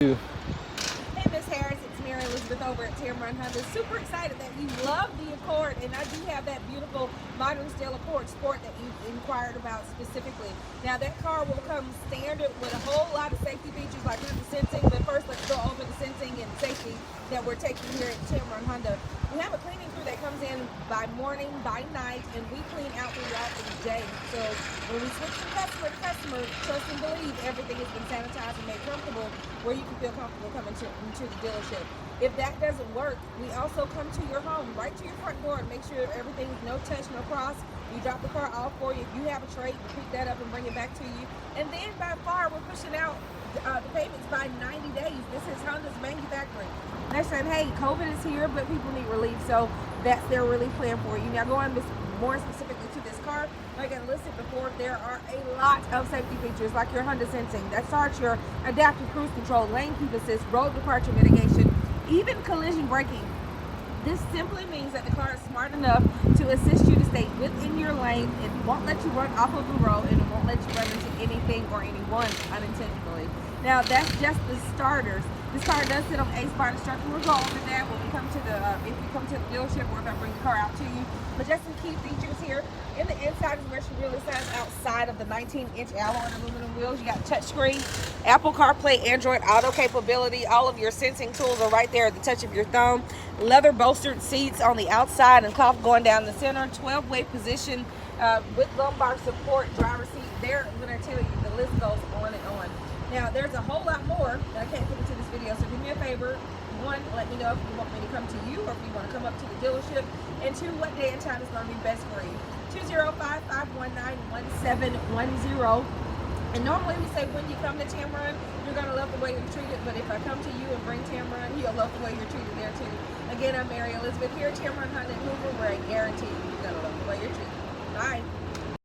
Hey, Miss Harris, it's Mary Elizabeth over at Tameron Honda. Super excited that you love the Accord, and I do have that beautiful modern style Accord Sport that you inquired about specifically. Now, that car will come standard with a whole lot of safety features like the sensing, but first let's go over the sensing and safety that we're taking here at Tameron Honda. We have a cleaning crew that comes in by morning, by night, and we clean out throughout the day. So when we switch from customer to customer, trust and believe everything has been sanitized and made comfortable where you can feel comfortable coming into the dealership. If that doesn't work, we also come to your home, right to your front door, and make sure everything's no touch, no cross. We drop the car off for you. If you have a trade, we pick that up and bring it back to you. And then by far, we're pushing out the payments by 90 days. This is Honda's manufacturing. They're saying, hey, COVID is here, but people need relief, so that's their relief plan for you. Now, going more specifically to this car, like I listed before, there are a lot of safety features like your Honda Sensing that starts your adaptive cruise control, lane keep assist, road departure mitigation, even collision braking. This simply means that the car is smart enough to assist you to stay within your lane. It won't let you run off of the road, and it won't let you run into anything or anyone unintentionally. Now, that's just the starters. This car does sit on A-Spot instruction. We'll go over that when we come to if you come to the dealership or if I bring the car out to you. But just some key features here. In the inside is where she really stands outside of the 19-inch alloy and aluminum wheels. You got touchscreen, Apple CarPlay, Android Auto capability. All of your sensing tools are right there at the touch of your thumb. Leather bolstered seats on the outside and cloth going down the center. 12-way position with lumbar support, driver seat. There, when I tell you, the list goes on and on. Now, there's a whole lot more that I can't put into this video, so do me a favor. One, let me know if you want me to come to you or if you want to come up to the dealership. And two, what day and time is going to be best for you. 205-519-1710. And normally we say when you come to Tameron, you're going to love the way you're treated. But if I come to you and bring Tameron, you'll love the way you're treated there too. Again, I'm Mary Elizabeth here at Tameron Honda in Hoover, where I guarantee